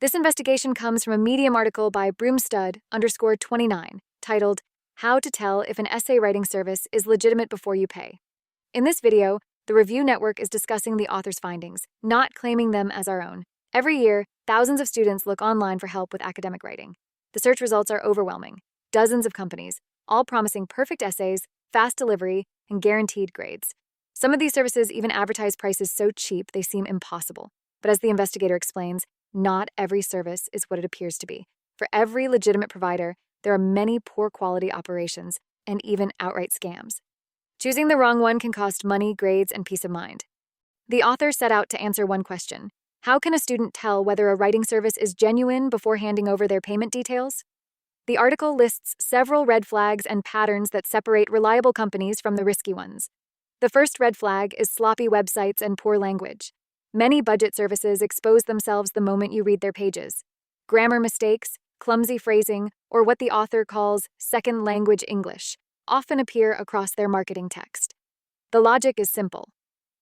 This investigation comes from a Medium article by Broomstud_29 titled, How to Tell If an Essay Writing Service is Legitimate Before You Pay. In this video, the Review Network is discussing the author's findings, not claiming them as our own. Every year, thousands of students look online for help with academic writing. The search results are overwhelming. Dozens of companies, all promising perfect essays, fast delivery, and guaranteed grades. Some of these services even advertise prices so cheap they seem impossible. But as the investigator explains, not every service is what it appears to be. For every legitimate provider, there are many poor quality operations and even outright scams. Choosing the wrong one can cost money, grades, and peace of mind. The author set out to answer one question. How can a student tell whether a writing service is genuine before handing over their payment details? The article lists several red flags and patterns that separate reliable companies from the risky ones. The first red flag is sloppy websites and poor language. Many budget services expose themselves the moment you read their pages. Grammar mistakes, clumsy phrasing, or what the author calls second language English often appear across their marketing text. The logic is simple.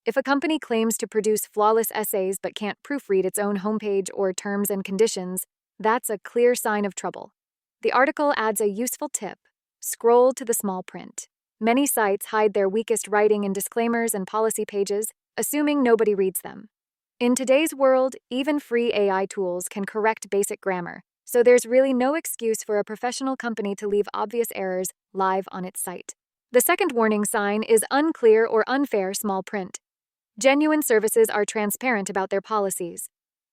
If a company claims to produce flawless essays but can't proofread its own homepage or terms and conditions, that's a clear sign of trouble. The article adds a useful tip. Scroll to the small print. Many sites hide their weakest writing in disclaimers and policy pages, assuming nobody reads them. In today's world, even free AI tools can correct basic grammar, so there's really no excuse for a professional company to leave obvious errors live on its site. The second warning sign is unclear or unfair small print. Genuine services are transparent about their policies.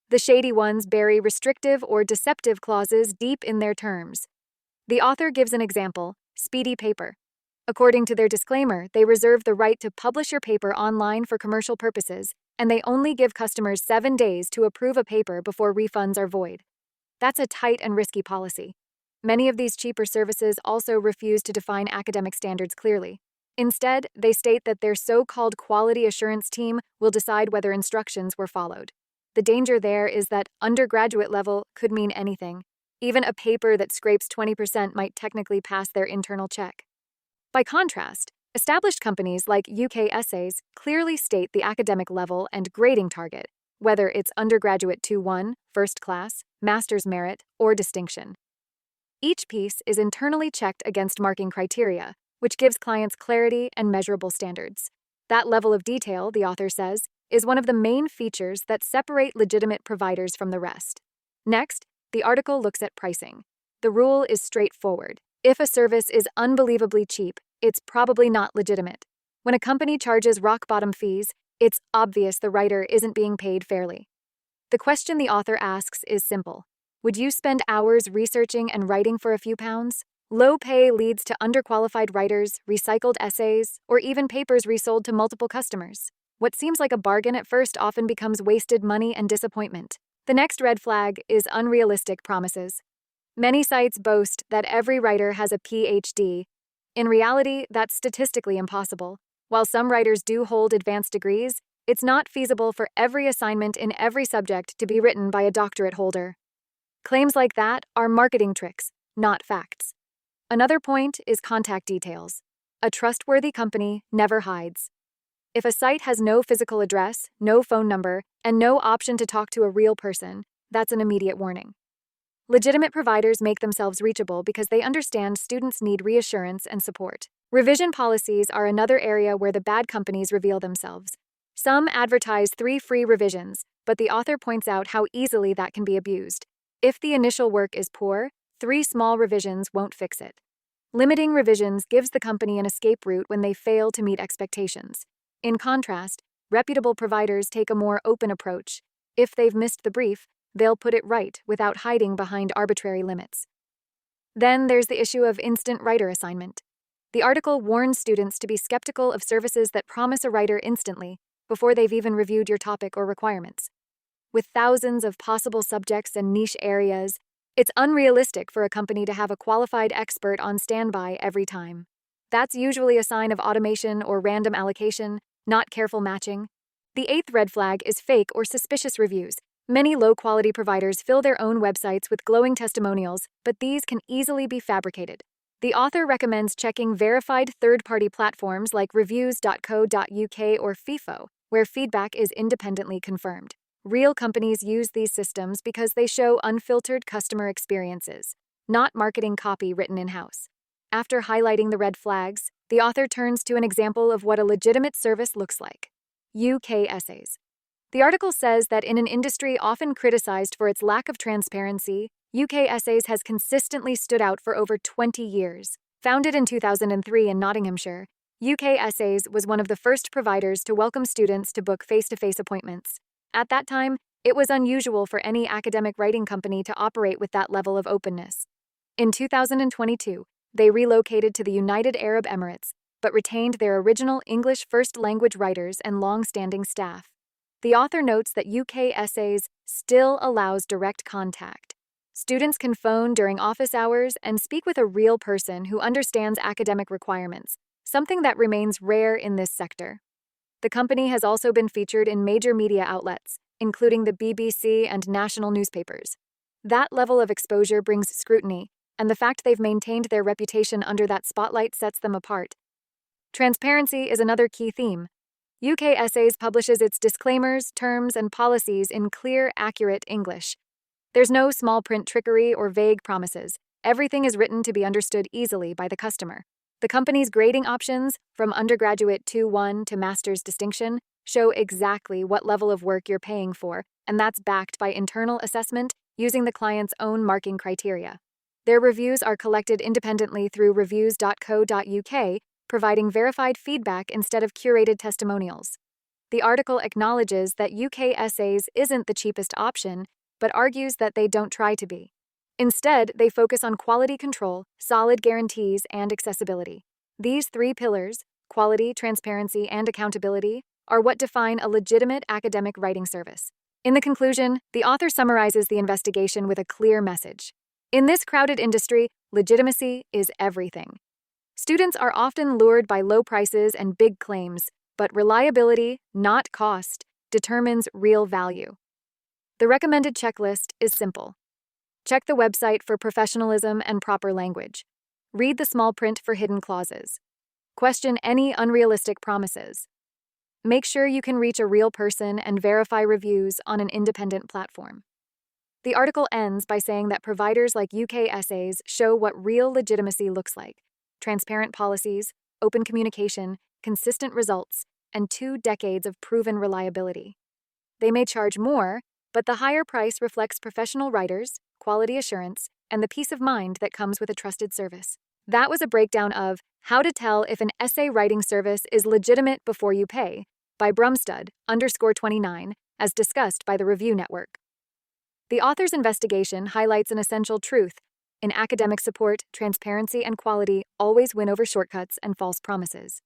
The shady ones bury restrictive or deceptive clauses deep in their terms. The author gives an example, Speedy Paper. According to their disclaimer, they reserve the right to publish your paper online for commercial purposes, and they only give customers 7 days to approve a paper before refunds are void. That's a tight and risky policy. Many of these cheaper services also refuse to define academic standards clearly. Instead, they state that their so-called quality assurance team will decide whether instructions were followed. The danger there is that undergraduate level could mean anything. Even a paper that scrapes 20% might technically pass their internal check. By contrast, established companies like UK Essays clearly state the academic level and grading target, whether it's undergraduate 2-1, first class, master's merit, or distinction. Each piece is internally checked against marking criteria, which gives clients clarity and measurable standards. That level of detail, the author says, is one of the main features that separate legitimate providers from the rest. Next, the article looks at pricing. The rule is straightforward. If a service is unbelievably cheap, it's probably not legitimate. When a company charges rock-bottom fees, it's obvious the writer isn't being paid fairly. The question the author asks is simple. Would you spend hours researching and writing for a few pounds? Low pay leads to underqualified writers, recycled essays, or even papers resold to multiple customers. What seems like a bargain at first often becomes wasted money and disappointment. The next red flag is unrealistic promises. Many sites boast that every writer has a PhD. In reality, that's statistically impossible. While some writers do hold advanced degrees, it's not feasible for every assignment in every subject to be written by a doctorate holder. Claims like that are marketing tricks, not facts. Another point is contact details. A trustworthy company never hides. If a site has no physical address, no phone number, and no option to talk to a real person, that's an immediate warning. Legitimate providers make themselves reachable because they understand students need reassurance and support. Revision policies are another area where the bad companies reveal themselves. Some advertise 3 free revisions, but the author points out how easily that can be abused. If the initial work is poor, 3 small revisions won't fix it. Limiting revisions gives the company an escape route when they fail to meet expectations. In contrast, reputable providers take a more open approach. If they've missed the brief, they'll put it right without hiding behind arbitrary limits. Then there's the issue of instant writer assignment. The article warns students to be skeptical of services that promise a writer instantly before they've even reviewed your topic or requirements. With thousands of possible subjects and niche areas, it's unrealistic for a company to have a qualified expert on standby every time. That's usually a sign of automation or random allocation, not careful matching. The 8th red flag is fake or suspicious reviews. Many low-quality providers fill their own websites with glowing testimonials, but these can easily be fabricated. The author recommends checking verified third-party platforms like reviews.co.uk or FIFO, where feedback is independently confirmed. Real companies use these systems because they show unfiltered customer experiences, not marketing copy written in-house. After highlighting the red flags, the author turns to an example of what a legitimate service looks like. UK essays. The article says that in an industry often criticized for its lack of transparency, UK essays has consistently stood out for over 20 years. Founded in 2003 in Nottinghamshire, UK essays was one of the first providers to welcome students to book face-to-face appointments. At that time, it was unusual for any academic writing company to operate with that level of openness. In 2022, they relocated to the United Arab Emirates, but retained their original English first-language writers and long-standing staff. The author notes that UK essays still allows direct contact. Students can phone during office hours and speak with a real person who understands academic requirements, something that remains rare in this sector. The company has also been featured in major media outlets, including the BBC and national newspapers. That level of exposure brings scrutiny, and the fact they've maintained their reputation under that spotlight sets them apart. Transparency is another key theme. UK Essays publishes its disclaimers, terms, and policies in clear, accurate English. There's no small print trickery or vague promises. Everything is written to be understood easily by the customer. The company's grading options, from undergraduate 2-1 to master's distinction, show exactly what level of work you're paying for, and that's backed by internal assessment using the client's own marking criteria. Their reviews are collected independently through reviews.co.uk, providing verified feedback instead of curated testimonials. The article acknowledges that UK Essays isn't the cheapest option, but argues that they don't try to be. Instead, they focus on quality control, solid guarantees, and accessibility. These three pillars, quality, transparency, and accountability, are what define a legitimate academic writing service. In the conclusion, the author summarizes the investigation with a clear message. In this crowded industry, legitimacy is everything. Students are often lured by low prices and big claims, but reliability, not cost, determines real value. The recommended checklist is simple. Check the website for professionalism and proper language. Read the small print for hidden clauses. Question any unrealistic promises. Make sure you can reach a real person and verify reviews on an independent platform. The article ends by saying that providers like UK Essays show what real legitimacy looks like: transparent policies, open communication, consistent results, and 2 decades of proven reliability. They may charge more, but the higher price reflects professional writers, quality assurance, and the peace of mind that comes with a trusted service. That was a breakdown of How to Tell If an Essay Writing Service is Legitimate Before You Pay by Brumstud_29, as discussed by the Review Network. The author's investigation highlights an essential truth. In academic support, transparency and quality always win over shortcuts and false promises.